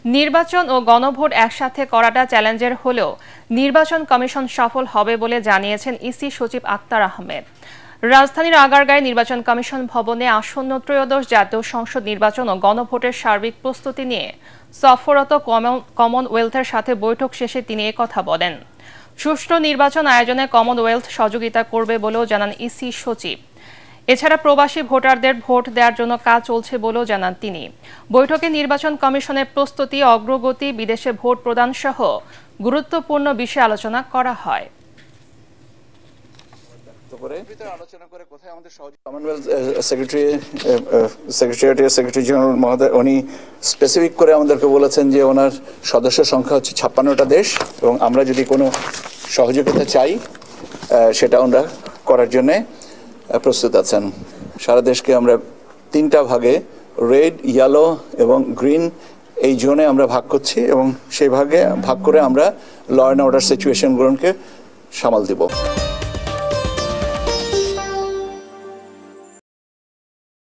নির্বাচন ও গণভোট একসাথে করাটা চ্যালেঞ্জের হলেও নির্বাচন কমিশন সফল হবে বলে জানিয়েছেন ইসি সচিব আক্তার আহমেদ। রাজধানীর আগারগাঁয়ে নির্বাচন কমিশন ভবনে আসন্ন ত্রয়োদশ জাতীয় সংসদ নির্বাচন ও গণভোটের সার্বিক প্রস্তুতি নিয়ে সফররত কমনওয়েলথের সাথে বৈঠক শেষে তিনি একথা বলেন। সুষ্ঠু নির্বাচন আয়োজনে কমনওয়েলথ সহযোগিতা করবে বলেও জানান ইসি সচিব। এছাড়া প্রবাসী ভোটারদের ভোট দেওয়ার জন্য কাজ চলছে বলেও জানান তিনি। বৈঠকে নির্বাচন কমিশনের প্রস্তুতি, অগ্রগতি, বিদেশে ভোট প্রদান সহ গুরুত্বপূর্ণ বিষয়ে আলোচনা করা হয়। সেক্রেটারি জেনারেল মহোদয় উনি স্পেসিফিক করে আমাদেরকে বলেছেন যে ওনার সদস্য সংখ্যা হচ্ছে 56টা দেশ এবং আমরা যদি কোনো সহযোগিতা চাই সেটা আমরা করার জন্যে প্রস্তুত আছেন। সারা দেশকে আমরা 3টা ভাগে রেড, ইয়েলো এবং গ্রিন এই জোনে আমরা ভাগ করছি এবং সেই ভাগে ভাগ করে আমরা ল অ্যান্ড অর্ডার সিচুয়েশনগুলোকে সামাল দিব।